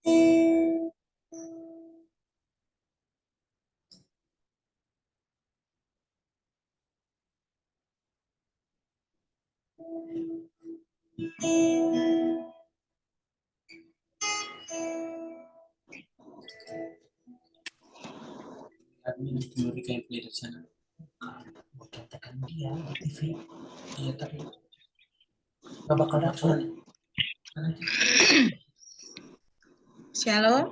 Admin teori kayak di sana. Tekan dia TV. Iya tapi nggak bakal dapat. Shalom.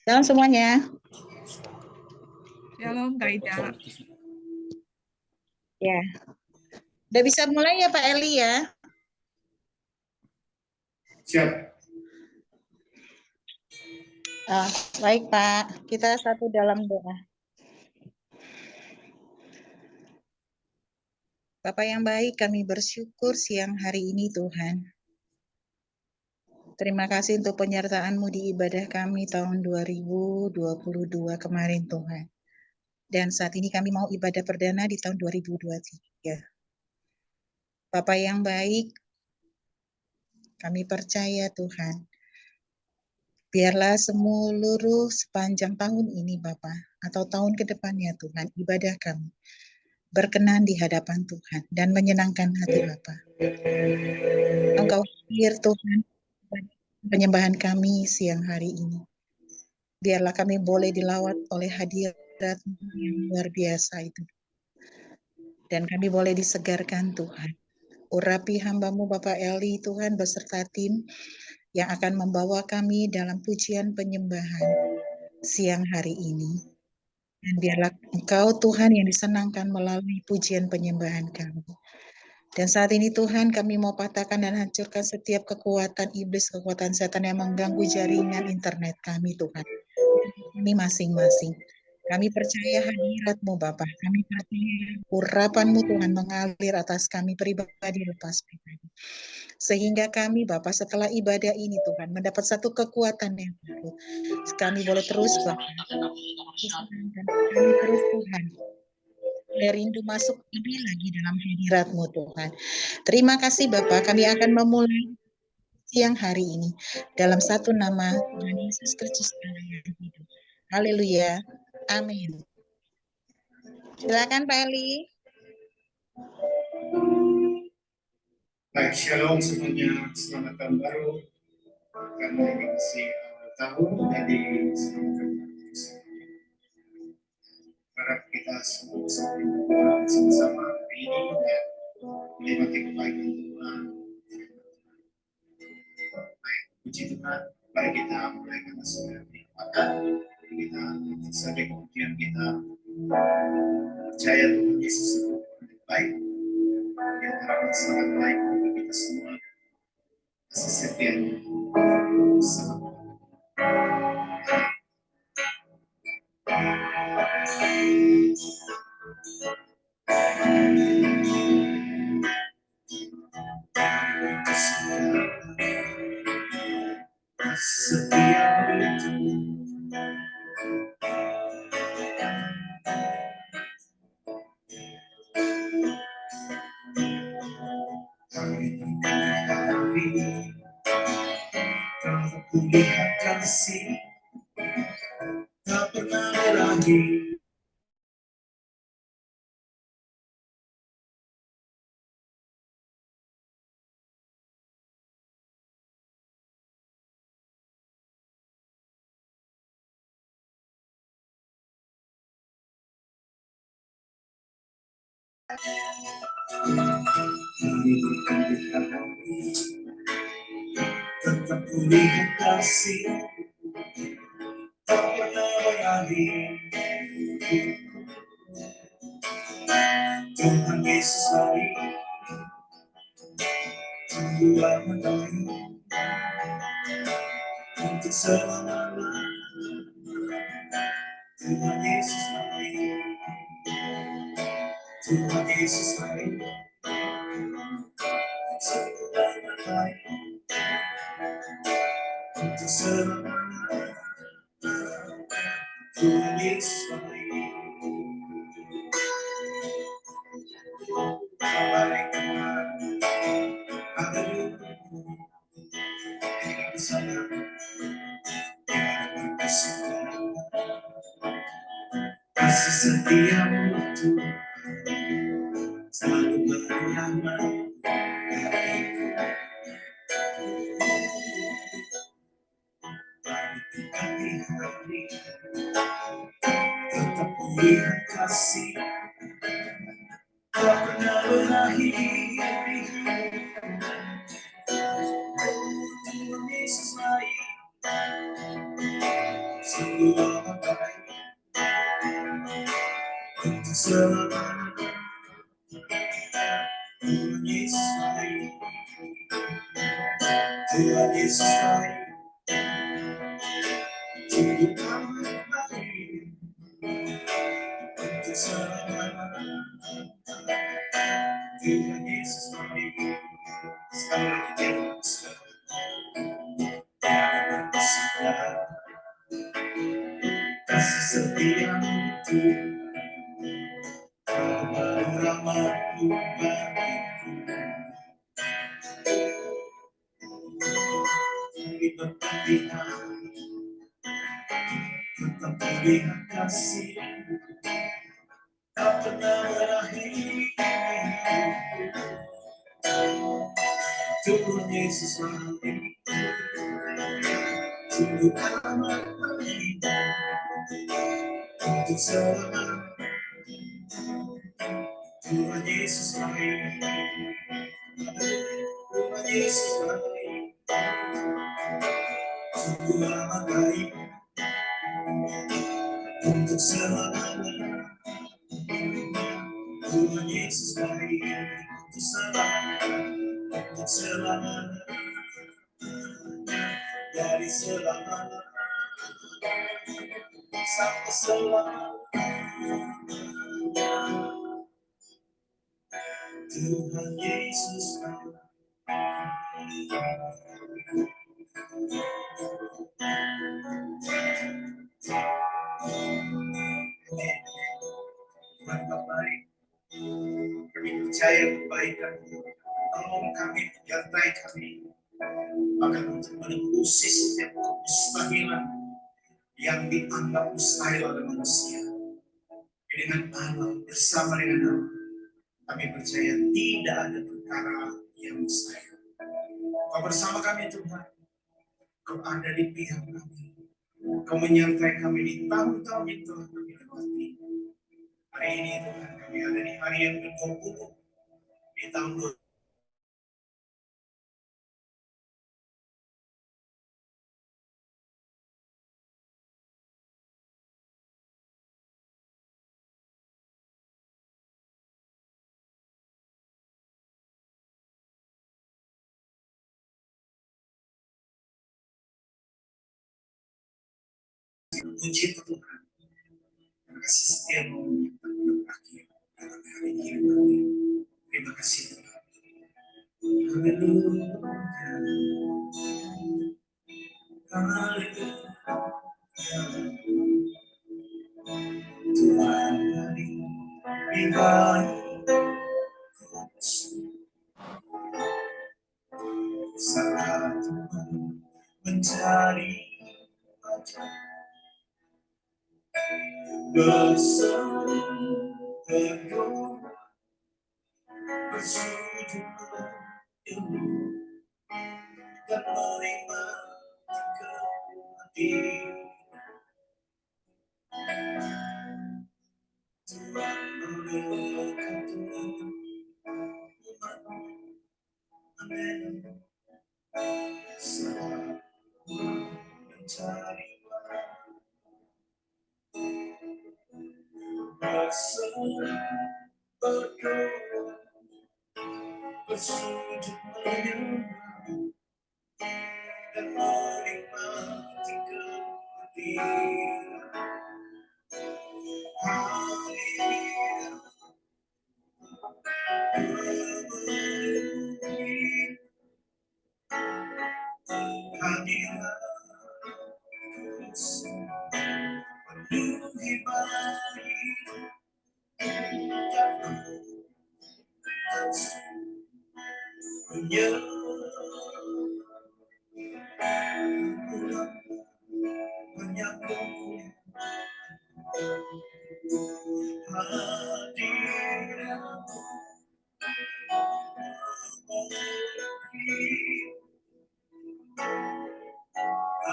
Shalom semuanya. Shalom Kak Ida. Ya. Udah bisa mulai ya Pak Eli ya? Siap. Baik Pak, kita satu dalam doa. Bapak yang baik, kami bersyukur siang hari ini Tuhan. Terima kasih untuk penyertaan-Mu di ibadah kami tahun 2022 kemarin Tuhan. Dan saat ini kami mau ibadah perdana di tahun 2023. Bapak yang baik, kami percaya Tuhan. Biarlah seluruh sepanjang tahun ini Bapak, atau tahun ke depannya Tuhan, ibadah kami berkenan di hadapan Tuhan dan menyenangkan hati Bapa. Engkau hadir Tuhan penyembahan kami siang hari ini. Biarlah kami boleh dilawat oleh hadirat-Mu yang luar biasa itu. Dan kami boleh disegarkan Tuhan. Urapi hamba-Mu Bapak Eli Tuhan beserta tim yang akan membawa kami dalam pujian penyembahan siang hari ini. Dan biarlah Engkau Tuhan yang disenangkan melalui pujian penyembahan kami. Dan saat ini Tuhan kami mau patahkan dan hancurkan setiap kekuatan iblis, kekuatan setan yang mengganggu jaringan internet kami Tuhan. Kami masing-masing. Kami percaya hadirat-Mu Bapa. Kami percaya urapan-Mu Tuhan mengalir atas kami pribadi lepas pribadi. Sehingga kami Bapa setelah ibadah ini Tuhan mendapat satu kekuatan yang baru. Kami boleh terus Bapa. Kami terus Tuhan. Rindu masuk lebih lagi dalam hadirat-Mu Tuhan. Terima kasih Bapak, kami akan memulai siang hari ini dalam satu nama Tuhan Yesus Kristus yang hidup. Haleluya. Amin. Silakan Pak Eli. Baik, shalom semuanya, selamat tahun baru. Karena ini masih awal tahun, jadi selamat harap kita semua bisa berdoa bersama-sama hari ini dan menikmati kebaikan Tuhan. Baik, puji Tuhan, mari kita mulai karena sudah dinikmatkan. Kita saja kemudian kita percaya Tuhan Yesus itu baik. Yang terakhir sangat baik bagi kita semua. Kasih setianya sangat setia kalau ku lihat kasih tak pernah lagi. Tetap ku lihat kasih tak pernah beralih. Tuhan Yesus baik, Tuhan baik untuk selamanya. Tuhan Yesus baik, Tuhan Yesus baik, selamanya baik untuk selamanya. Tuhan Yesus baik, baik Tuhan, haleluya. bersama yang berkesudahan. Kasih setiamu Tuhan selalu beramah bagiku. Hari-hari tetap melihat kasih tak pernah berakhir. Tuhan Yesus baik, sungguh amat baik untuk selamanya. Tuhan Yesus baik, Tuhan Yesus baik, sungguh amat baik untuk selamanya. Tuhan Yesus baik. Sekali lagi dia berkesudahan. Kasih setiamu Tuhan selalu rahmat-Mu bagiku. Di pertandingan tetap melihat kasih tak pernah berakhir. Tuhan Yesus baik, sungguh amat baik untuk selamanya. Tuhan Yesus baik, Tuhan Yesus baik, sungguh amat baik untuk selamanya. Tuhan Yesus baik untuk selamanya, untuk selamanya, dari selamanya sampai selamanya. Tuhan Yesus baik. Tuhan baik, kami percaya kebaikan tolong kami, menyertai kami bahkan untuk menembusi setiap kemustahilan yang dianggap mustahil oleh manusia. Dengan Allah, bersama dengan Allah, kami percaya tidak ada perkara yang mustahil. Kau bersama kami Tuhan, Kau ada di pihak kami, Kau menyertai kami di tahun-tahun yang telah kami lewati. Hari ini Tuhan, kami ada di hari yang ke-20 di tahun 2020. Puji Tuhan, terima kasih setiamu yang tak pernah berakhir dalam hari hidup kami. Terima kasih Tuhan. Haleluya. Haleluya. Tuhan hari ibadah saat Tuhan mencari wajah berseru berdoa bersujud mengeluh dan menerima kehadiran Tuhan. Memberkati umat-Mu. Amin. Saat mencari berseru berdoa bersujud menyembah dan menikmati kehadiran. Haleluya. Hadirat Kudus penuhi balik dan menyembah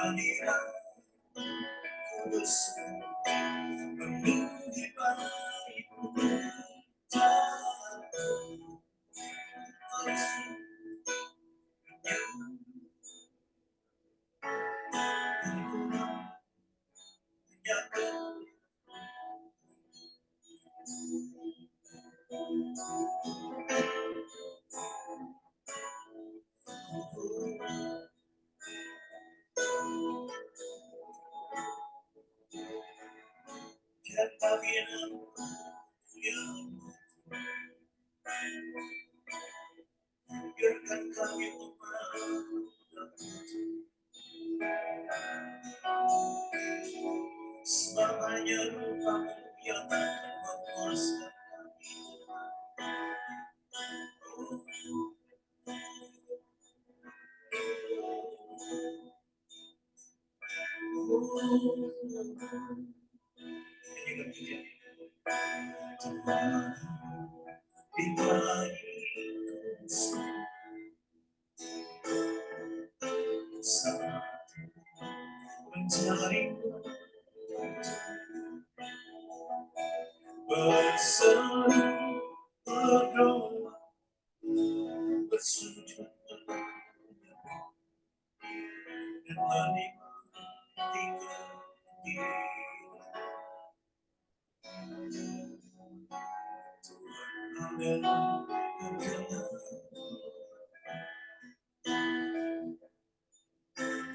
hadirat kudus memenuhi baitmu biarkan kami selamanya rupamu yang akan memuaskan mencarimu berseru berdoa bersujud dan menikmati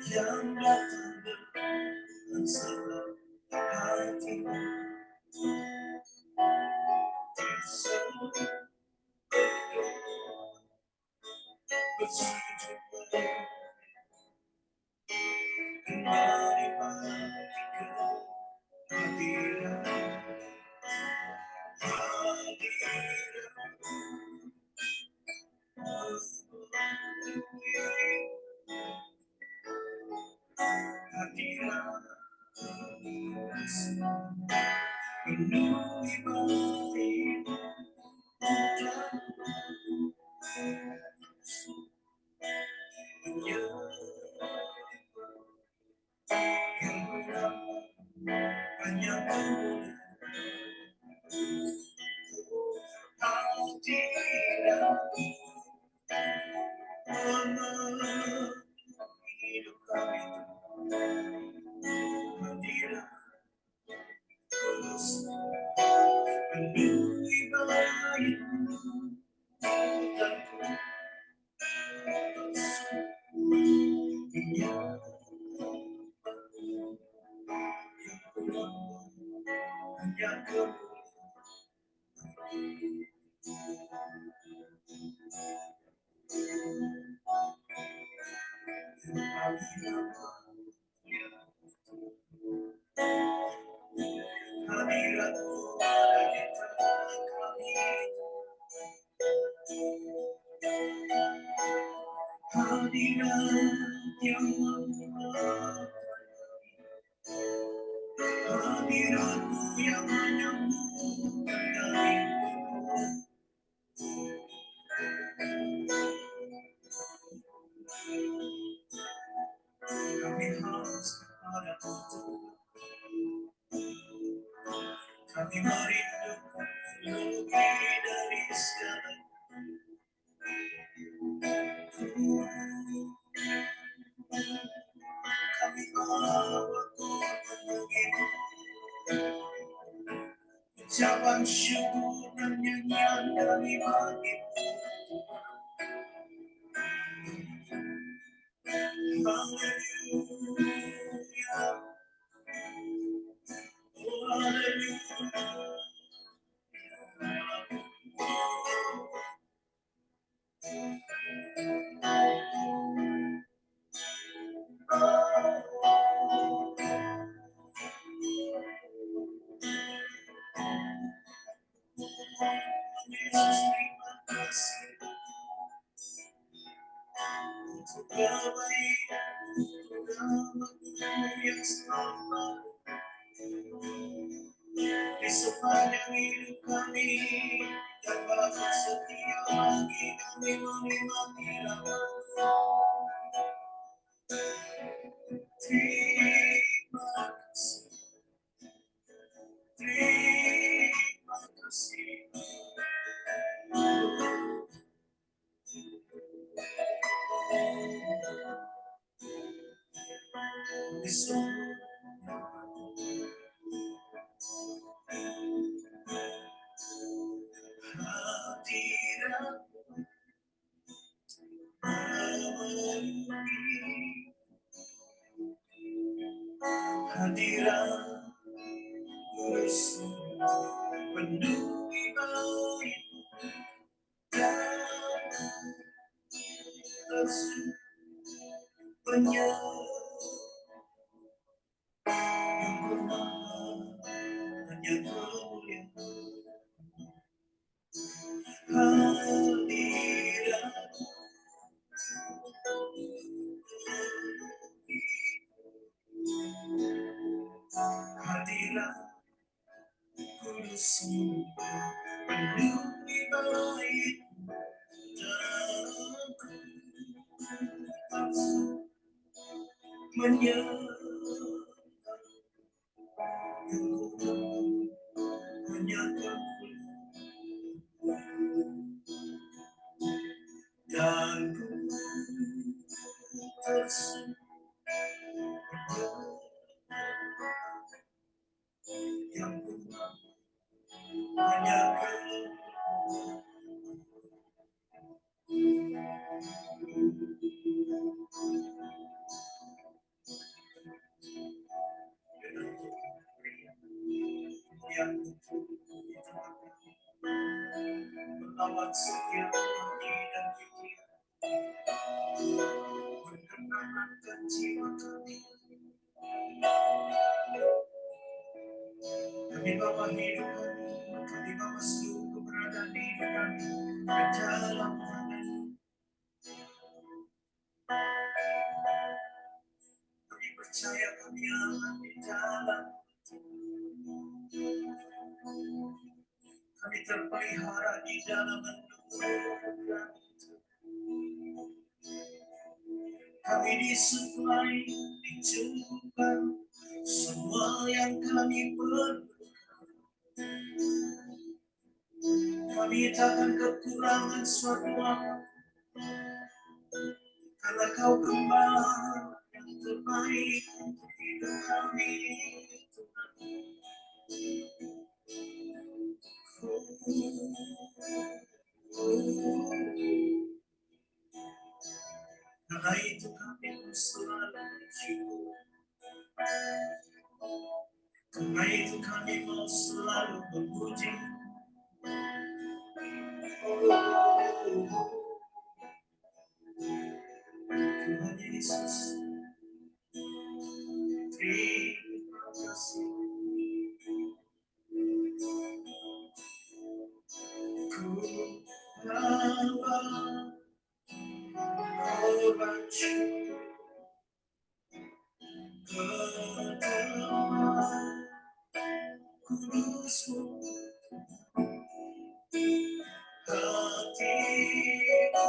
yang datang dengan senang hatimu bersujud dan menikmati kehadiran hadiratmu yang menyembuhkan dariku. Kami haus kepadamu Tuhan. Kami merindukan lebih dari segalanya. Kami mau memenuhimu, ucapan syukur dan nyanyian kami bagimu. Haleluya, oh haleluya. Yesus, terima kasih untuk kebaikan yang selalu di sepanjang hidup kami, dan bahkan setiap pagi kami menikmati rahmat. Terima kasih. Terima kasih. Hadirat kudus penuhi bait dan tersenyumnya yang bermakna hanya kemuliaan. Hadirat hadirat kudus penuhi bait dan menyerahkan yang hanya kemuliaan dan tersenyum yang hanya yang merawat setiap hati dan pikiran, menenangkan jiwa kami. Kami bawa hidup kami bawa seluruh keberadaan hidup kami ke dalam tangan. Kami percaya kami aman di dalam. Kami terpelihara di dalam anugerah. Kami disuplai, dicukupkan semua yang kami perlukan. Kami takkan kekurangan suatu apa, karena Kau Gembala yang terbaik untuk hidup kami, Tuhan. Karena itu kami selalu bersyukur. Karena itu kami mau selalu memuji. Tuhan Yesus, terima kasih. Ku bawa korban syukur ke dalam kudus-Mu, hatiku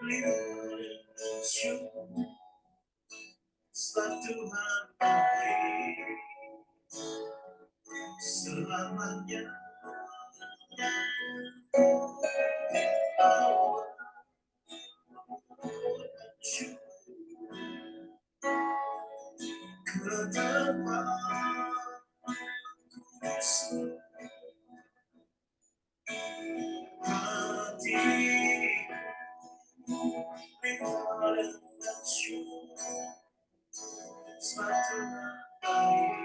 limpah dengan syukur. Sebab Tuhan baik selamanya. Ke tempat kudus-Mu, hatiku limpah dengan syukur. Sebab Tuhan baik.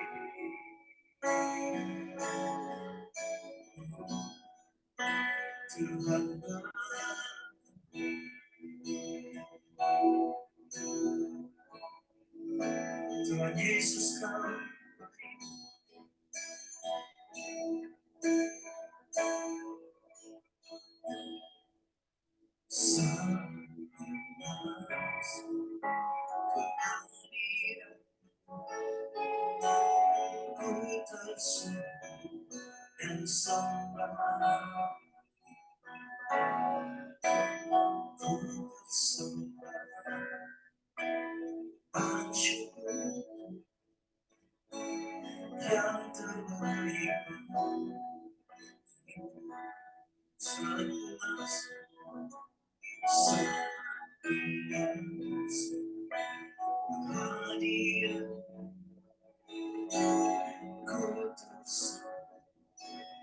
Tuhan Tuhan Yesus Kau baik. Ku tersenyum dan sembah. Ku bersembah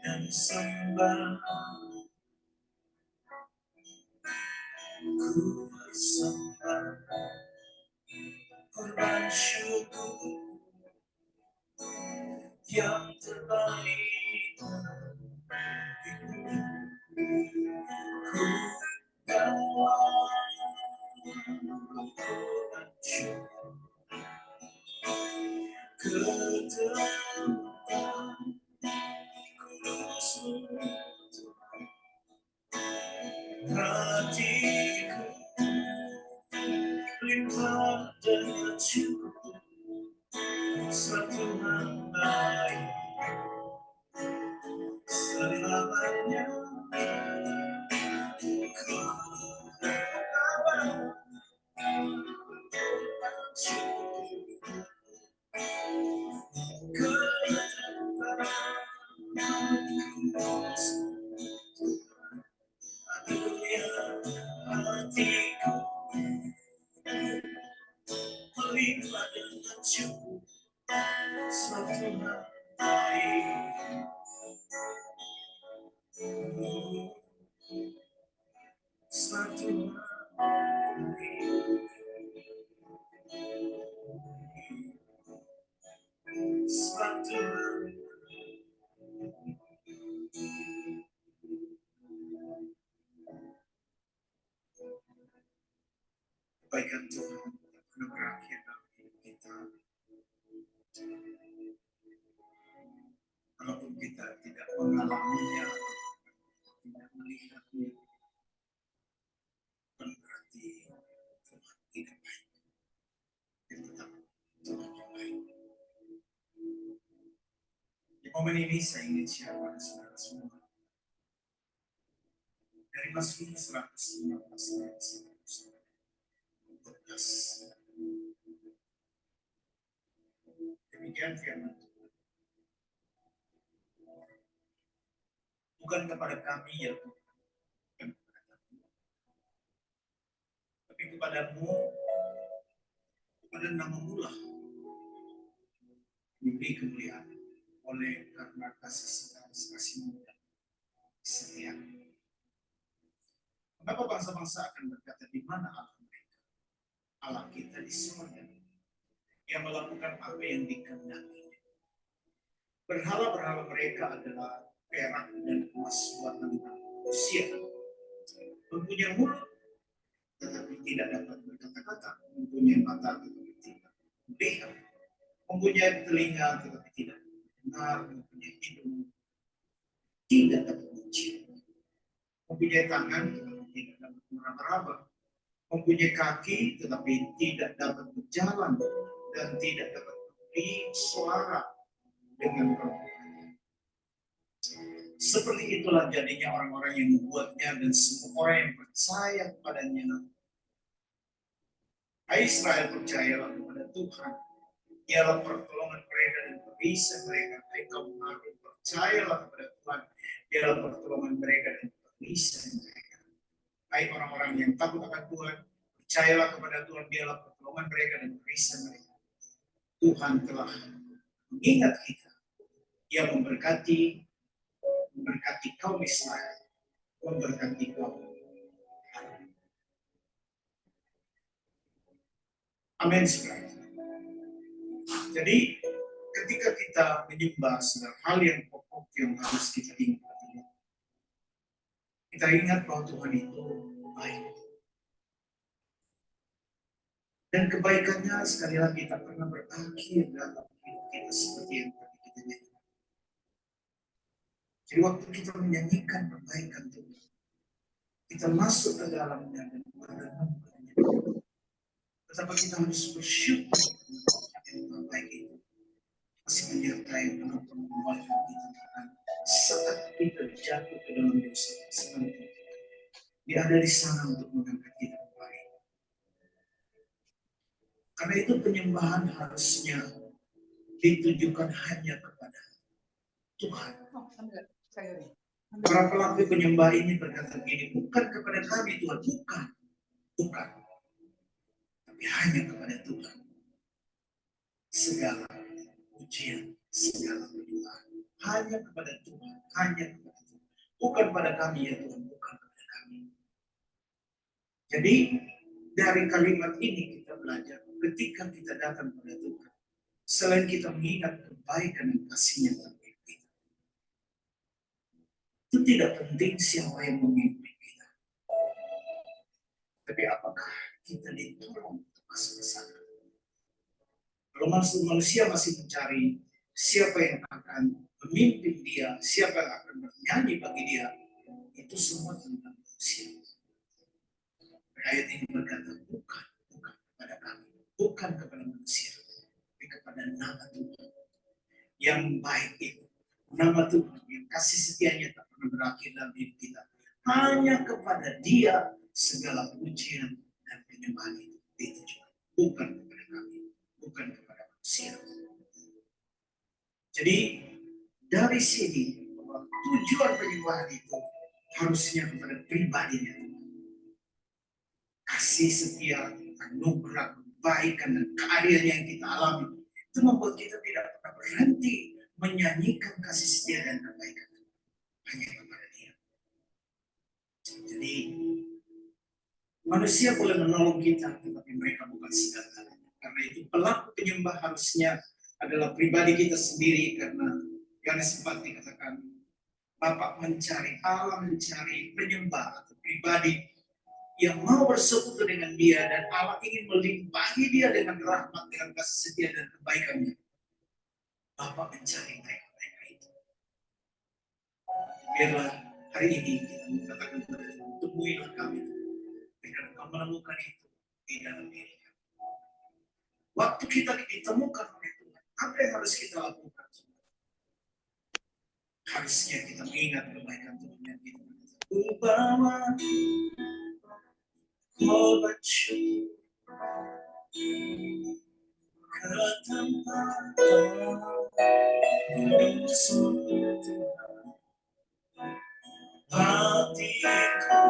dan sembah, ku bersembah korban syukur yang terbaik. Ku korban syukur keterangan kudusmu, hatiku limpah dengan syukur, satu baik selamanya. Ku korban syukur keterangan kudusmu, hatiku melimpah dengan syukur, satu baik satu baik satu kebaikan Tuhan akan berakhir dalam hidup kita. Walaupun kita tidak mengalaminya, tidak melihatnya, bukan berarti Tuhan tidak baik. Dia tetap Tuhan yang baik. Di momen ini saya ingin share pada saudara semua. Dari Mazmur 119 ayat 1-11. Demikian firman Tuhan. Bukan kepada kami ya Tuhan, tapi kepadamu, kepada namamu lah diberi kemuliaan oleh karena kasih-kasihmu dan setia. Mengapa bangsa-bangsa akan berkata, di mana Allah mereka? Allah kita di sorga, yang melakukan apa yang dikehendaki. Berhala-berhala mereka adalah perak dan emas buatan manusia. Mempunyai mulut, tetapi tidak dapat berkata-kata. Mempunyai mata, tetapi tidak melihat. Mempunyai telinga, tetapi tidak mendengar. Mempunyai hidung, tidak dapat mencium. Mempunyai tangan, tetapi tidak dapat meraba-raba. Mempunyai kaki, tetapi tidak dapat berjalan. Dan tidak dapat memberi suara dengan perbuatannya. Seperti itulah jadinya orang-orang yang membuatnya dan semua orang yang percaya kepadanya. Hai Israel, percayalah kepada Tuhan. Ialah pertolongan mereka dan perisai mereka. Hai kaum Harun, percayalah kepada Tuhan. Ialah pertolongan mereka dan perisai mereka. Hai orang-orang yang takut akan Tuhan, percayalah kepada Tuhan. Ialah pertolongan mereka dan perisai mereka. Tuhan telah mengingat kita. Ia memberkati kaum Israel, memberkati kaum Harun. Amin. Jadi ketika kita menyembah segala hal yang pokok yang harus kita ingat. Kita ingat bahwa Tuhan itu baik. Dan kebaikannya sekali lagi tak pernah berakhir dalam hidup kita seperti yang tadi kita nyanyikan. Jadi waktu kita menyanyikan perbaikan Tuhan, kita masuk ke dalamnya dan merenungkannya. Tetapi kita harus bersyukur yang baik itu masih menyertai dalam pembuatan kita saat kita jatuh ke dalam dosa. Dia ada di sana untuk mengangkat kita kembali. Karena itu penyembahan harusnya ditujukan hanya kepada Tuhan. Para pelaku penyembah ini berkata begini, bukan kepada kami Tuhan, bukan. Tapi hanya kepada Tuhan. Segala pujian, segala penyembahan. Hanya kepada Tuhan, hanya kepada Tuhan. Bukan pada kami ya Tuhan, bukan kepada kami. Jadi dari kalimat ini kita belajar ketika kita datang kepada Tuhan, selain kita mengingat kebaikan dan kasih-Nya dalam hidup kita, itu tidak penting siapa yang memimpin kita, tapi apakah kita ditolong untuk masuk-masuk. Kalau manusia masih mencari siapa yang akan memimpin dia, siapa yang akan bernyanyi bagi dia, itu semua tentang manusia. Ayat ini berkata, bukan kepada kami, bukan kepada manusia, tapi kepada nama Tuhan yang baik itu. Nama Tuhan yang kasih setianya tak pernah berakhir dalam hidup kita. Hanya kepada Dia segala pujian dan penyembahan itu ditujukan. Bukan kepada kami, bukan kepada manusia. Jadi dari sini bahwa tujuan penyembahan itu harusnya kepada pribadinya Tuhan. Kasih setia, anugerah, kebaikan dan keadilan yang kita alami itu membuat kita tidak pernah berhenti menyanyikan kasih setia dan kebaikan hanya kepada Dia. Jadi manusia boleh menolong kita, tetapi mereka bukan segala-galanya. Karena itu pelaku penyembah harusnya adalah pribadi kita sendiri, karena Yohanes 4 dikatakan Bapa mencari Allah, mencari penyembah atau pribadi yang mau bersekutu dengan Dia, dan Allah ingin melimpahi dia dengan rahmat, dengan kasih setia dan kebaikannya. Bapa mencari mereka itu. Biarlah hari ini kita mengatakan kepada Tuhan, temuilah kami, biar Engkau menemukan itu di dalam diri kami. Waktu kita ditemukan oleh Tuhan, apa yang harus kita lakukan? Harusnya kita mengingat kebaikan Tuhan yang kita mengerti. Ubawa korban syukur ke tempat Tuhan, hatiku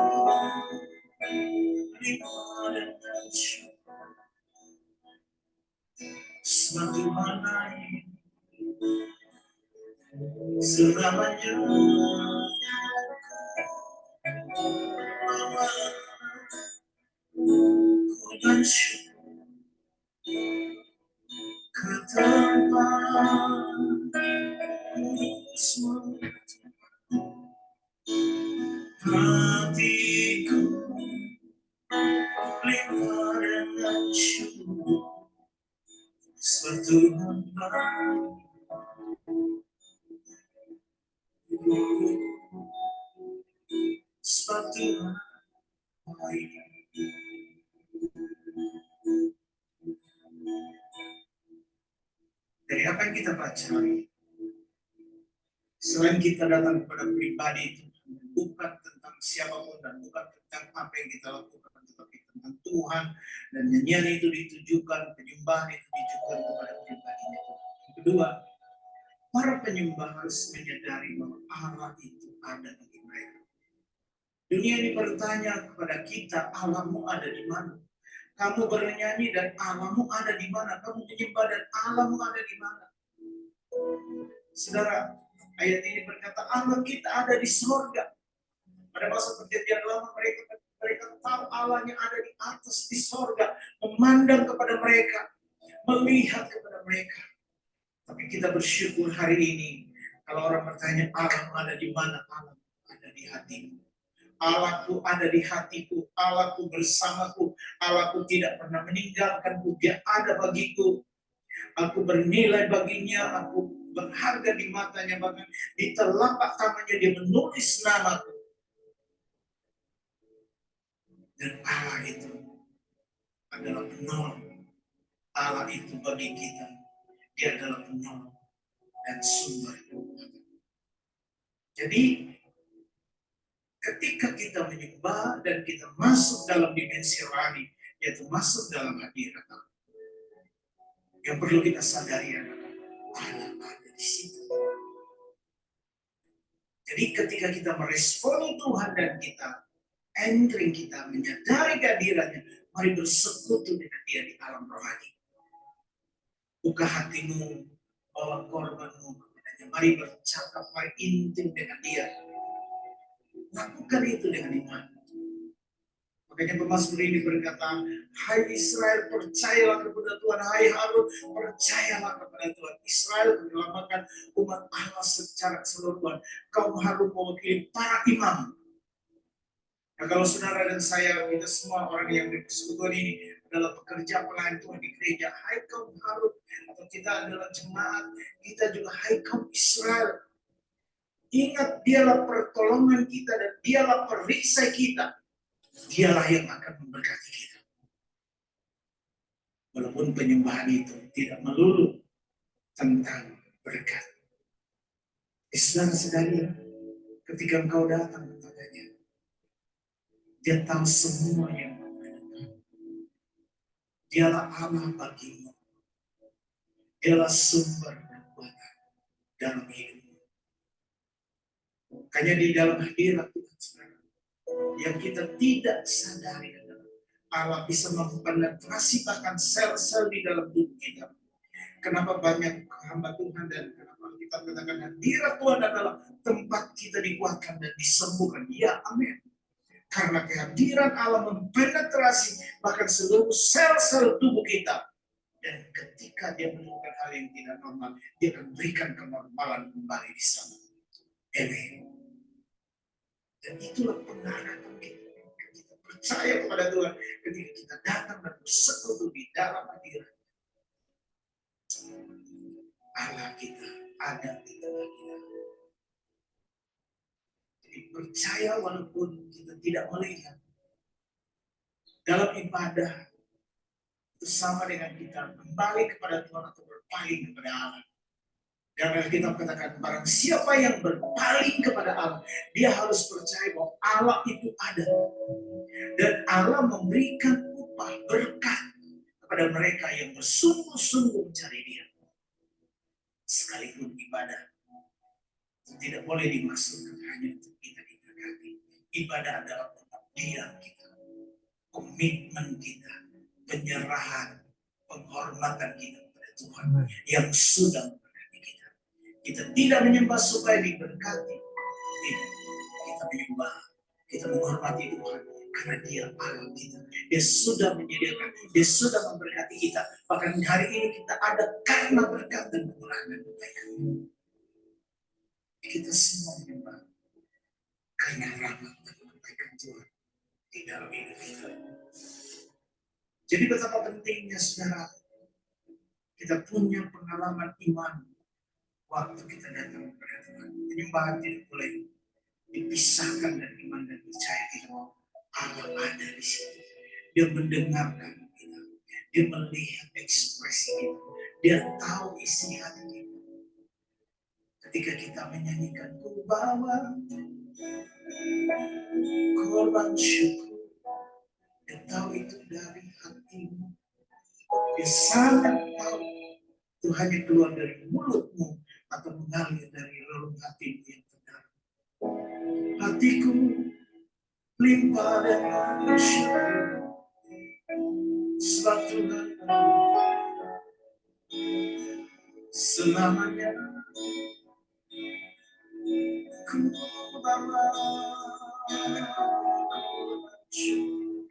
lima dengan syukur, sebab Tuhan lain selamanya. Korban syukur ke tempat kudusmu, hatiku limpah dengan syukur, sebab Tuhan baik. Sebab Tuhan baik. Dari apa yang kita pelajari, selain kita datang kepada pribadi itu, bukan tentang siapapun dan bukan tentang apa yang kita lakukan, tetapi tentang Tuhan, dan nyanyian itu ditujukan, penyembahan itu ditujukan kepada pribadinya. Yang kedua, para penyembah harus menyadari bahwa Allah itu ada bagi mereka. Dunia ini bertanya kepada kita, Allahmu ada di mana? Kamu bernyanyi dan Allahmu ada di mana? Kamu menyembah dan Allahmu ada di mana? Saudara, ayat ini berkata Allah kita ada di sorga. Pada masa perjanjian lama mereka tahu Allahnya ada di atas di sorga, memandang kepada mereka, melihat kepada mereka. Tapi kita bersyukur hari ini kalau orang bertanya Allahmu ada di mana? Allah ada di hatimu. Allahku ada di hatiku, Allahku bersamaku, Allahku tidak pernah meninggalkanku, Dia ada bagiku. Aku bernilai baginya, aku berharga di matanya, bahkan di telapak tangannya Dia menulis namaku. Dan Allah itu adalah penolong. Allah itu bagi kita, Dia adalah penolong dan sumber kekuatan. Jadi ketika kita menyembah dan kita masuk dalam dimensi rohani, yaitu masuk dalam hadirat Allah, yang perlu kita sadari adalah Allah ada di situ. Jadi ketika kita meresponi Tuhan dan kita entering, kita menyadari kehadirannya, mari bersekutu dengan Dia di alam rohani. Buka hatimu, bawa korbanmu kepadanya. Mari bercakap, mari intim dengan Dia. Lakukan itu dengan iman. Makanya pemazmur ini berkata, hai Israel, percayalah kepada Tuhan. Hai Harun, percayalah kepada Tuhan. Israel menyelamatkan umat Allah secara keseluruhan. Kaum Harun mewakili para imam. Nah, kalau saudara dan saya, kita semua orang yang bersekutu ini adalah pekerja pelayan Tuhan di gereja. Hai kaum Harun, atau kita adalah jemaat, kita juga hai kaum Israel. Ingat, dialah pertolongan kita dan dialah perisai kita. Dialah yang akan memberkati kita. Walaupun penyembahan itu tidak melulu tentang berkat. Saudara-saudari, ketika engkau datang kepadanya, Dia tahu semua yang kau butuhkan. Dialah Allah bagimu. Dialah sumber kekuatan dalam hidupmu. Makanya di dalam hadirat Tuhan sekarang, yang kita tidak sadari adalah Allah bisa mempenetrasi bahkan sel-sel di dalam tubuh kita. Kenapa banyak hamba Tuhan dan kenapa kita katakan hadirat Tuhan adalah tempat kita dikuatkan dan disembuhkan. Ya, amin. Karena kehadiran Allah mempenetrasi bahkan seluruh sel-sel tubuh kita. Dan ketika Dia menemukan hal yang tidak normal, Dia akan berikan kenormalan kembali di sana. Amin. Dan itulah pengharapan kita. Kita percaya kepada Tuhan ketika kita datang dan bersekutu di dalam hadirat Allah, kita ada di tengah kita. Jadi percaya walaupun kita tidak melihat. Dalam ibadah itu sama dengan kita kembali kepada Tuhan atau berpaling kepada Allah. Dan kita katakan, barang siapa yang berpaling kepada Allah, dia harus percaya bahwa Allah itu ada. Dan Allah memberikan upah berkat kepada mereka yang bersungguh-sungguh mencari Dia. Sekalipun ibadah tidak boleh dimaksudkan hanya untuk kita diberkati. Ibadah adalah pengabdian kita, komitmen kita, penyerahan, penghormatan kita kepada Tuhan yang sudah memberkati kita. Kita tidak menyembah supaya diberkati. Tidak. Kita menyembah, kita menghormati Tuhan karena Dia Allah kita. Dia sudah menyediakan, Dia sudah memberkati kita. Bahkan hari ini kita ada karena berkat dan kemurahan dan kebaikan. Kita semua menyembah karena rahmat dan kebaikan Tuhan di dalam hidup kita. Jadi betapa pentingnya saudara kita punya pengalaman iman waktu kita datang kepada Tuhan. Penyembahan tidak boleh dipisahkan dari iman dan percaya kita bahwa Allah ada di situ. Dia mendengarkan kita. Dia melihat ekspresi kita. Dia tahu isi hati kita. Ketika kita menyanyikan ku bawa korban syukur, Dia tahu itu dari hatimu. Dia sangat tahu itu hanya keluar dari mulutmu atau mengalir dari relung hatimu yang terdalam. Hatiku limpah dengan syukur sebab Tuhan selamanya ku bawa syukur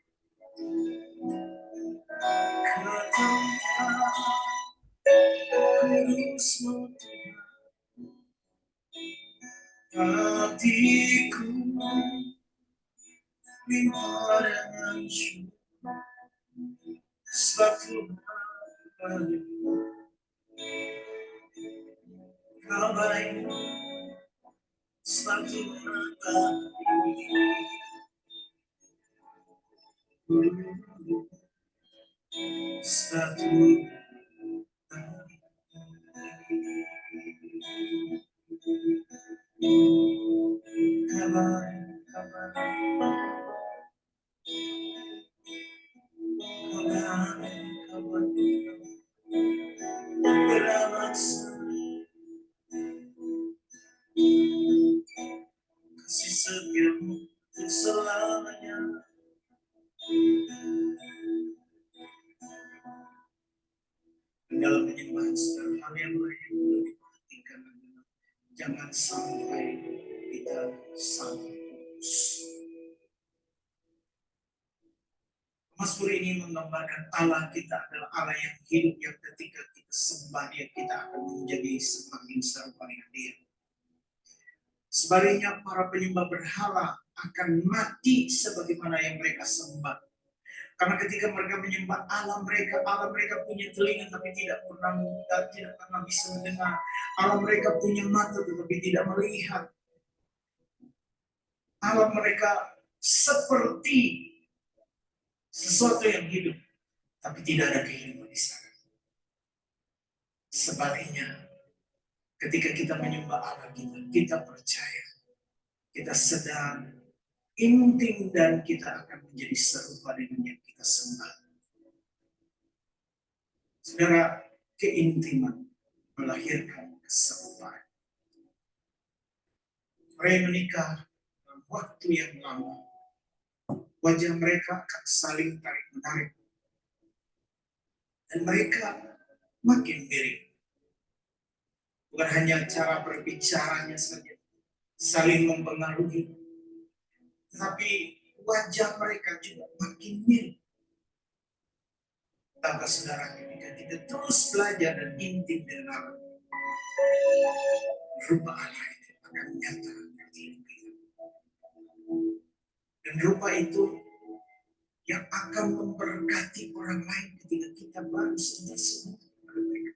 karena kudusmu Tuhan. Hatiku limpah dengan syukur sebab Tuhan Kau baik sebab Tuhan sebab Tuhan dalam penyembahan saudara, hal yang lain yang perlu diperhatikan adalah jangan sampai kita salah fokus. Mazmur ini menggambarkan Allah kita adalah Allah yang hidup, yang ketika kita sembah Dia, kita akan menjadi semakin serupa dengan Dia. Sebaliknya para penyembah berhala akan mati sebagaimana yang mereka sembah. Karena ketika mereka menyembah Allah mereka punya telinga tapi tidak pernah bisa mendengar. Allah mereka punya mata tetapi tidak melihat. Allah mereka seperti sesuatu yang hidup, tapi tidak ada kehidupan di sana. Sebaliknya, ketika kita menyembah Allah kita percaya, kita sedang intim dan kita akan menjadi serupa dengan yang kita sembah. Saudara, keintiman melahirkan keserupaan. Mereka menikah dalam waktu yang lama, wajah mereka akan saling tarik-menarik. Dan mereka makin mirip. Bukan hanya cara berbicaranya saja, saling mempengaruhi. Tetapi wajah mereka juga makin mirip. Tanpa saudara, ketika kita terus belajar dan intim dengan Allah, rupa Allah itu akan nyata dalam hidup kita. Dan rupa itu yang akan memberkati orang lain ketika kita baru sembuh kepada mereka.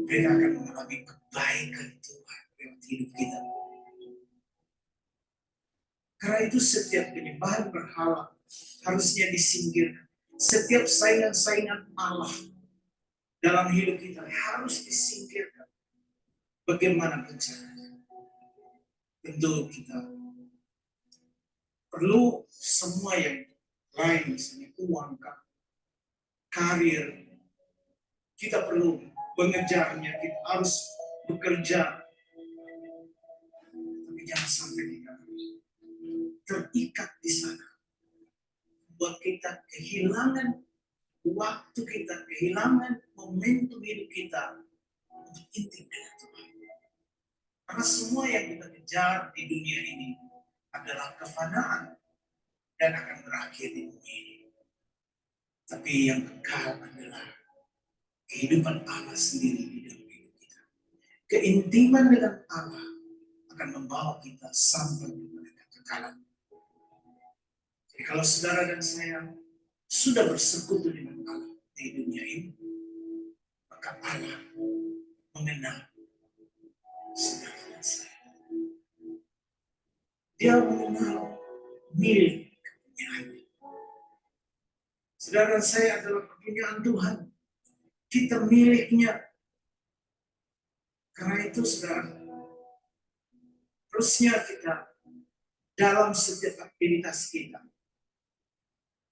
Mereka akan mengalami kebaikan Tuhan dalam hidup kita. Karena itu setiap penyembahan berhala harusnya disingkirkan. Setiap saingan-saingan Allah dalam hidup kita harus disingkirkan. Bagaimana caranya? Tentu kita perlu semua yang lain, misalnya uang, karir. Kita perlu mengejarnya, kita harus bekerja. Tapi jangan sampai kita terikat di sana. Buat kita kehilangan waktu kita, kehilangan momentum hidup kita untuk intim dengan Tuhan. Karena semua yang kita kejar di dunia ini adalah kefanaan dan akan berakhir di dunia ini. Tapi yang kekal adalah kehidupan Allah sendiri di dalam hidup kita. Keintiman dengan Allah akan membawa kita sampai kepada kekekalan. Jadi kalau saudara dan saya sudah bersekutu dengan Allah di dunia ini, maka Allah mengenal saudara dan saya. Dia mengenal milik kepunyaannya. Saudara dan saya adalah kepunyaan Tuhan. Kita miliknya. Karena itu saudara, terusnya kita dalam setiap aktivitas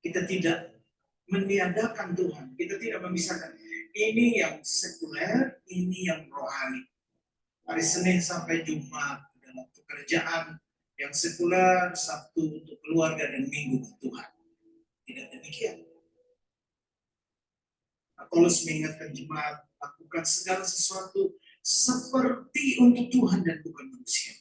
kita tidak meniadakan Tuhan. Kita tidak memisahkan. Ini yang sekuler, ini yang rohani. Hari Senin sampai Jumat adalah pekerjaan yang sekuler, Sabtu untuk keluarga, dan Minggu untuk Tuhan. Tidak demikian. Paulus mengingatkan jemaat, lakukan segala sesuatu seperti untuk Tuhan dan bukan manusia.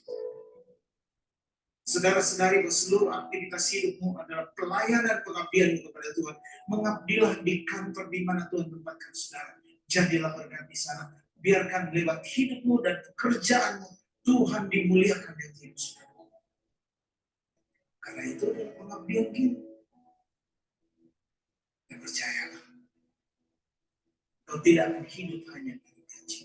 Saudara-saudari, seluruh aktivitas hidupmu adalah pelayanan pengabdian kepada Tuhan. Mengabdilah di kantor di mana Tuhan tempatkan saudara. Jadilah berkat di sana. Biarkan lewat hidupmu dan pekerjaanmu Tuhan dimuliakan dalam hidup saudara. Karena itu adalah pengabdian kita. Dan percayalah, kau tidak akan hidup hanya dari gaji.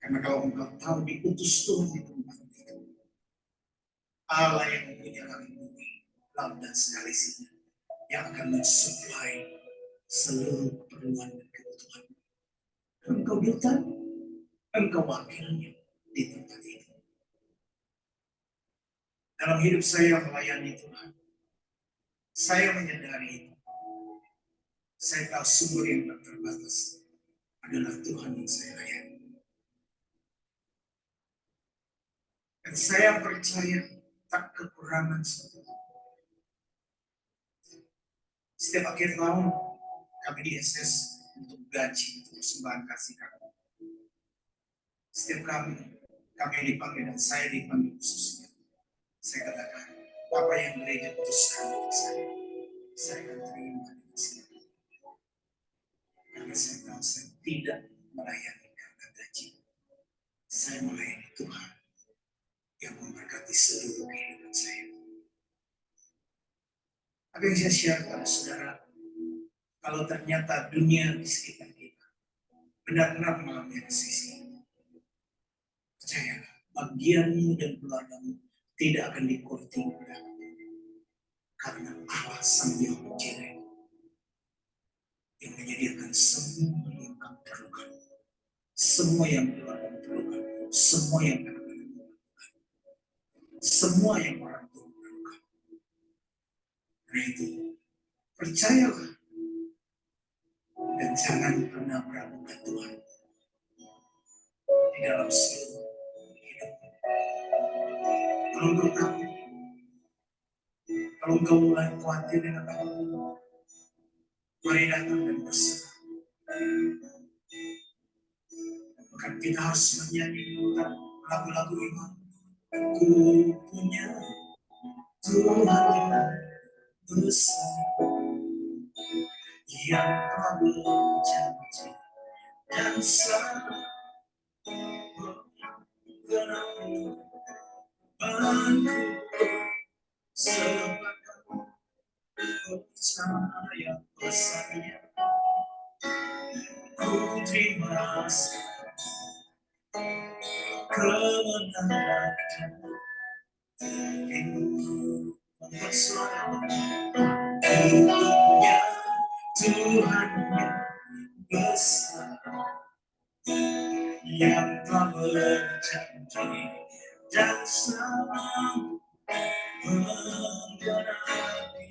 Karena kalau engkau tahu diutus Tuhan di tempat itu, Allah yang mempunyai langit bumi, laut dan segala isinya, yang akan mensuplai seluruh keperluan dan kebutuhan. Engkau buta, engkau wakilnya di tempat itu. Dalam hidup saya melayani Tuhan, saya menyadari itu. Saya tahu sumber yang tak terbatas adalah Tuhan yang saya layani. Dan saya percaya tak kekurangan satu. Setiap akhir tahun kami di SS untuk gaji, untuk persembahan kasih kami. Setiap kami dipanggil dan saya dipanggil khususnya. Saya katakan, apa yang gereja putuskan untuk saya akan terima di sini. Karena saya tahu saya tidak melayani karena gaji. Saya melayani Tuhan yang memberkati seluruh kehidupan saya. Apa yang saya share kepada saudara, kalau ternyata dunia di sekitar kita benar-benar mengalami resesi, percaya bagianmu dan keluargamu tidak akan dikorting karena Allah Sang Yang Menjadi yang menyediakan semua yang kamu perlukan, semua yang keluarga perlukan, semua yang anak-anak perlukan, semua yang orang tua perlukan. Karena itu percayalah dan jangan pernah meragukan Tuhan di dalam seluruh hidup. Kalau engkau takut, kalau engkau mulai khawatir dengan apapun, mari datang dan berserah. Maka kita harus menyanyi lagu-lagu iman. Ku punya Tuhan yang besar, yang telah berjanji dan sanggup memenuhi sepakat percaya kuasanya. Ku terima kemenangan hidup bersuara. Punya Tuhan yang besar, yang telah berjanji dan sanggup menggenapi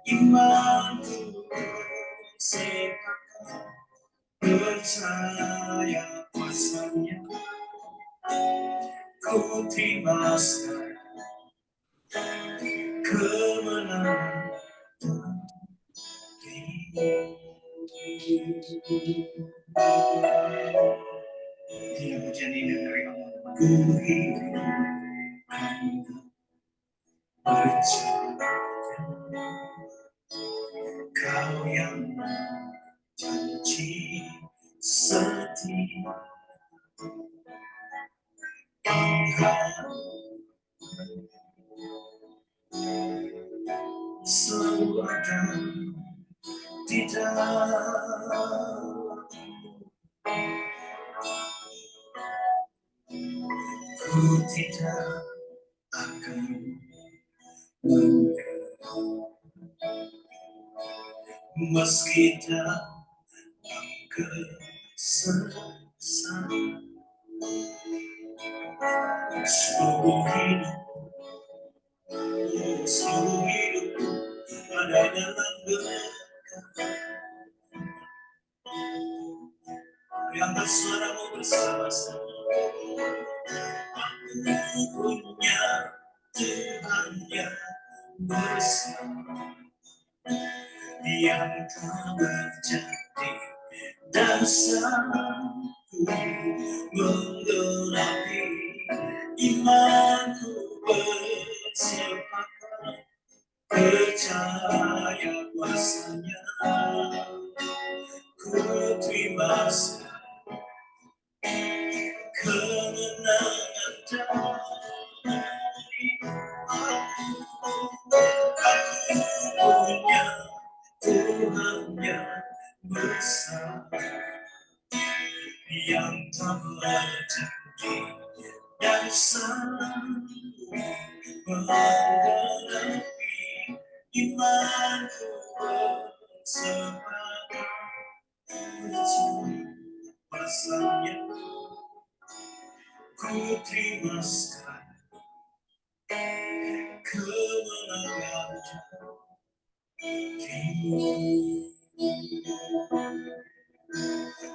imanku. Sepakat percaya kuasanya. Ku terima kemenangan dia menjadi dari Allah. Ku hidup karena percaya Kau yang janji setia. Selalu ada di dalam. Ku tidak akan menyerah meski dalam kesesakan. Seluruh hidupku ada dalam berkat. Yang bersuara mau bersama-sama. Aku punya Tuhan yang besar, yang telah berjanji dan sanggup menggenapi imanku. Bersepakat percaya kuasanya. Ku terima kemenangan dari aku punya Tuhan yang besar, yang telah berjanji dan sanggup menggenapi imanku. Bersepakat kuasanya. Ku terima kemenangan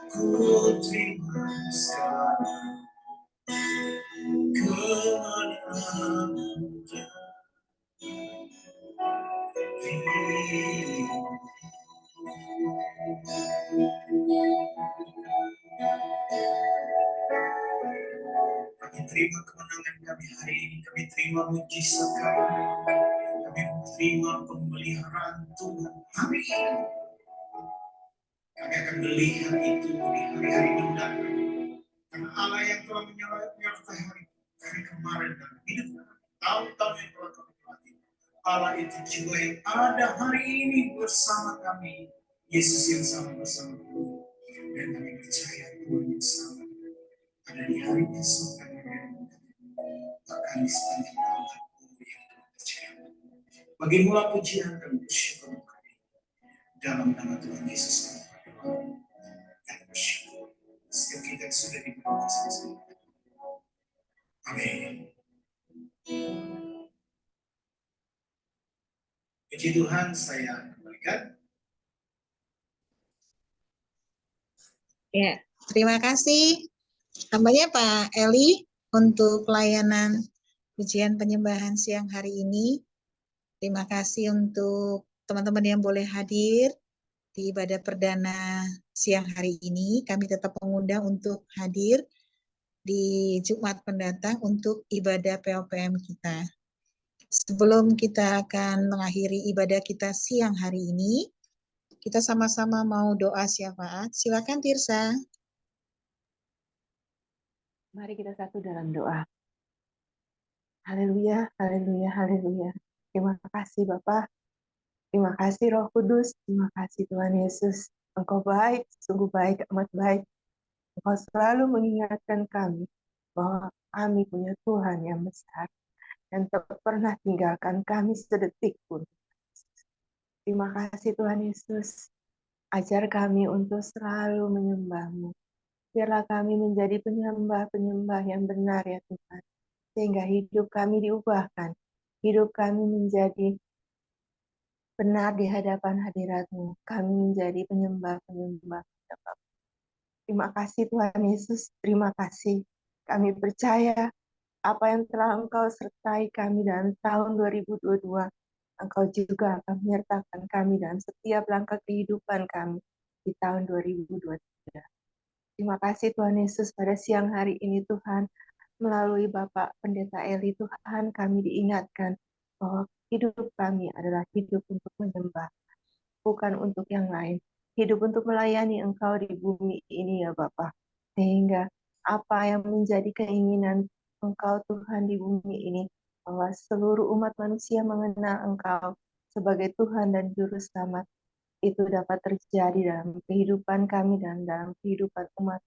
ku terima kemenangan terima kemenangan kami hari ini, kami terima mujizat kami, kami terima pemeliharaan Tuhan hari ini. Kami akan melihat itu di hari-hari mendatang. Karena Allah yang telah menyertai hari kemarin dan hidup tahun-tahun yang telah kami latih. Allah itu juga yang ada hari ini bersama kami. Yesus yang sama bersama kami. Dan kami percaya Tuhan yang sama ada di hari esok dan hari yang bahkan di sepanjang tahun yang Tuhan percaya. Bagi mula pujian dan bersyukur kami dalam nama Tuhan Yesus dan bersyukur setiap kita yang sudah diberi kasih. Amin. Puji Tuhan, saya kembalikan. Ya, terima kasih tambahnya Pak Eli untuk pelayanan pujian penyembahan siang hari ini. Terima kasih untuk teman-teman yang boleh hadir di ibadah perdana siang hari ini. Kami tetap mengundang untuk hadir di Jumat mendatang untuk ibadah POPM kita. Sebelum kita akan mengakhiri ibadah kita siang hari ini, kita sama-sama mau doa syafaat. Silakan Tirsa. Mari kita satu dalam doa. Haleluya, haleluya, haleluya. Terima kasih Bapa. Terima kasih Roh Kudus. Terima kasih Tuhan Yesus. Engkau baik, sungguh baik, amat baik. Engkau selalu mengingatkan kami bahwa kami punya Tuhan yang besar dan tak pernah tinggalkan kami sedetik pun. Terima kasih Tuhan Yesus. Ajar kami untuk selalu menyembah-Mu. Biarlah kami menjadi penyembah-penyembah yang benar ya Tuhan. Sehingga hidup kami diubahkan. Hidup kami menjadi benar di hadapan hadirat-Mu. Kami menjadi penyembah-penyembah. Terima kasih Tuhan Yesus. Terima kasih. Kami percaya apa yang telah Engkau sertai kami dalam tahun 2022. Engkau juga akan menyertakan kami dalam setiap langkah kehidupan kami di tahun 2023. Terima kasih Tuhan Yesus pada siang hari ini Tuhan. Melalui Bapak Pendeta Eli Tuhan kami diingatkan bahwa hidup kami adalah hidup untuk menyembah, bukan untuk yang lain. Hidup untuk melayani Engkau di bumi ini ya Bapak. Sehingga apa yang menjadi keinginan Engkau Tuhan di bumi ini, bahwa seluruh umat manusia mengenal Engkau sebagai Tuhan dan Juru Selamat, itu dapat terjadi dalam kehidupan kami dan dalam kehidupan umat.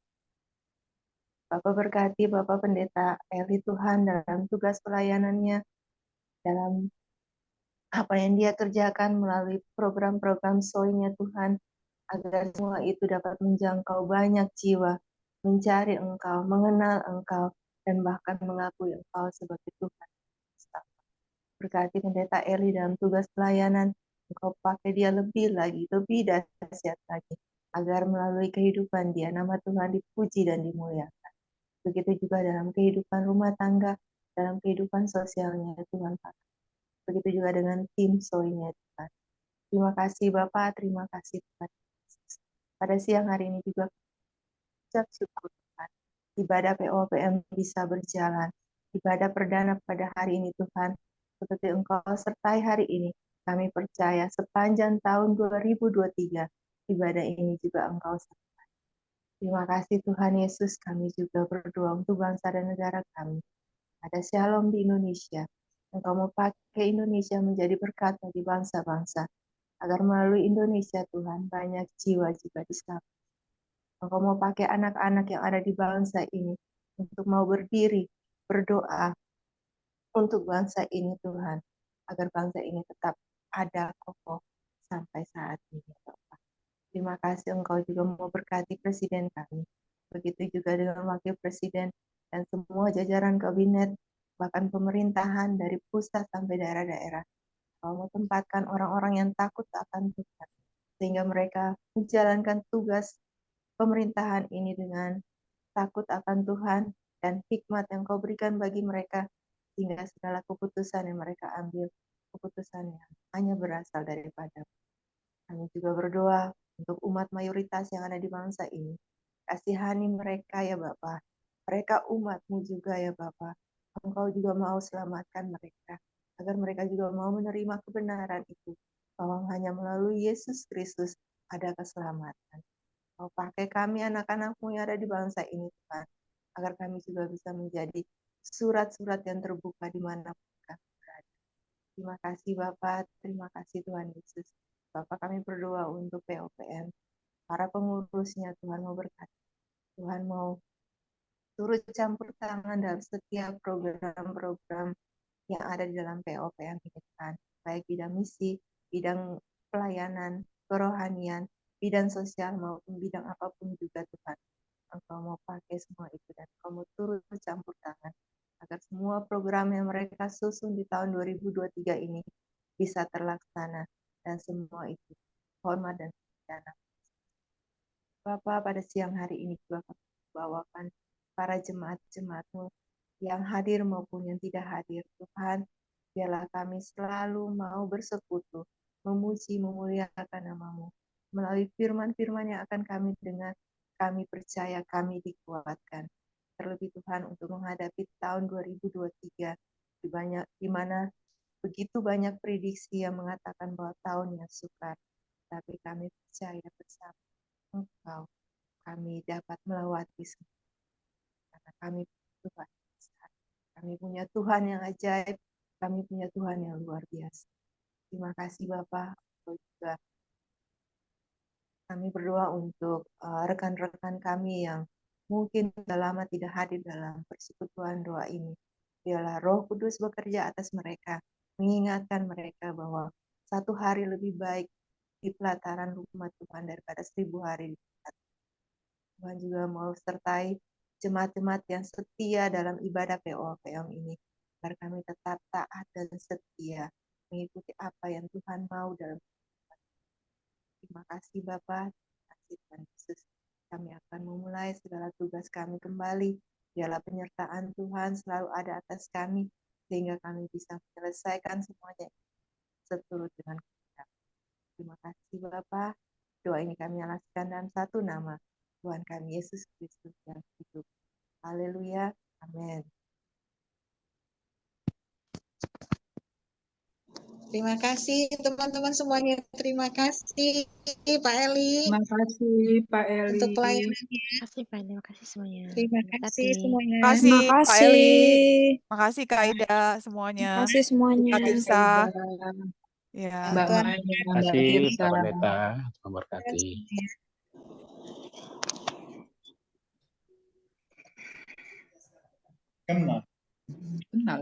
Bapak berkati Bapak Pendeta Eli Tuhan dalam tugas pelayanannya, dalam apa yang dia kerjakan melalui program-program soinya Tuhan, agar semua itu dapat menjangkau banyak jiwa, mencari Engkau, mengenal Engkau, dan bahkan mengakui Engkau sebagai Tuhan. Berkati Pendeta Eli dalam tugas pelayanan, Engkau pakai dia lebih lagi, lebih dahsyat lagi, agar melalui kehidupan dia, nama Tuhan dipuji dan dimuliakan. Begitu juga dalam kehidupan rumah tangga, dalam kehidupan sosialnya Tuhan. Begitu juga dengan tim soinya Tuhan. Terima kasih Bapak, terima kasih Tuhan. Pada siang hari ini juga ucap syukur Tuhan. Ibadah POPM bisa berjalan. Ibadah perdana pada hari ini Tuhan. Seperti Engkau sertai hari ini, kami percaya sepanjang tahun 2023, ibadah ini juga Engkau sertai. Terima kasih Tuhan Yesus, kami juga berdoa untuk bangsa dan negara kami. Ada shalom di Indonesia. Engkau mau pakai Indonesia menjadi berkat bagi bangsa-bangsa. Agar melalui Indonesia Tuhan, banyak jiwa-jiwa diselamatkan. Engkau mau pakai anak-anak yang ada di bangsa ini untuk mau berdiri, berdoa untuk bangsa ini Tuhan. Agar bangsa ini tetap ada kokoh sampai saat ini Bapak. Terima kasih Engkau juga mau berkati Presiden kami. Begitu juga dengan Wakil Presiden dan semua jajaran kabinet, bahkan pemerintahan dari pusat sampai daerah-daerah. Engkau mau tempatkan orang-orang yang takut akan Tuhan, sehingga mereka menjalankan tugas pemerintahan ini dengan takut akan Tuhan dan hikmat yang Kau berikan bagi mereka, sehingga segala keputusan yang mereka ambil, keputusan yang hanya berasal daripada. Kami juga berdoa untuk umat mayoritas yang ada di bangsa ini. Kasihani mereka ya Bapa. mereka umat-Mu juga ya Bapa. Engkau juga mau selamatkan mereka, agar mereka juga mau menerima kebenaran itu, bahwa hanya melalui Yesus Kristus ada keselamatan. Kau pakai kami anak-anak-Mu yang ada di bangsa ini Tuhan, agar kami juga bisa menjadi surat-surat yang terbuka di mana kami berada. Terima kasih Bapak, terima kasih Tuhan Yesus. Bapak kami berdoa untuk POPM, para pengurusnya Tuhan mau berkati. Tuhan mau turut campur tangan dalam setiap program-program yang ada di dalam POPM ini Tuhan. Baik bidang misi, bidang pelayanan, kerohanian, bidang sosial maupun bidang apapun juga Tuhan. Engkau mau pakai semua itu dan Engkau mau turut campur tangan agar semua program yang mereka susun di tahun 2023 ini bisa terlaksana dan semua itu hormat dan pidana. Bapak, pada siang hari ini juga kami bawakan para jemaat-jemaat-Mu yang hadir maupun yang tidak hadir. Tuhan, biarlah kami selalu mau bersekutu, memuji, memuliakan nama-Mu. Melalui firman-firman yang akan kami dengar, kami percaya, kami dikuatkan. Terlebih Tuhan untuk menghadapi tahun 2023, di mana begitu banyak prediksi yang mengatakan bahwa tahun yang sukar. Tapi kami percaya bersama Engkau, kami dapat melewati semua. Karena kami Tuhan besar. Kami punya Tuhan yang ajaib, kami punya Tuhan yang luar biasa. Terima kasih Bapak. Juga kami berdoa untuk rekan-rekan kami yang mungkin sudah lama tidak hadir dalam persekutuan doa ini. Biarlah Roh Kudus bekerja atas mereka, mengingatkan mereka bahwa satu hari lebih baik di pelataran rumah Tuhan daripada 1000 hari di pelataran. Tuhan juga mau sertai jemaat-jemaat yang setia dalam ibadah POPM ini, agar kami tetap taat dan setia mengikuti apa yang Tuhan mau dalam kehidupan. Terima kasih Bapak, terima kasih Tuhan Yesus. Kami akan memulai segala tugas kami kembali. Biarlah penyertaan Tuhan selalu ada atas kami, sehingga kami bisa menyelesaikan semuanya seturut dengan kehendak. Terima kasih Bapak. Doa ini kami alaskan dalam satu nama, Tuhan kami Yesus Kristus yang hidup. Haleluya. Amin. Terima kasih teman-teman semuanya. Terima kasih Pak Eli Terima kasih Pak Eli. untuk pelayanannya. Terima kasih Pak, terima kasih semuanya. Terima kasih semuanya. Terima kasih Terima Pak Eli. kasih. Terima kasih Kak Ida semuanya. Terima kasih semuanya. Kak Tirsa. Ya. Mbak Tuhan Maya, Mbak Kasih Tirsa. Pak Pendeta, Tuhan berkati. Kenal.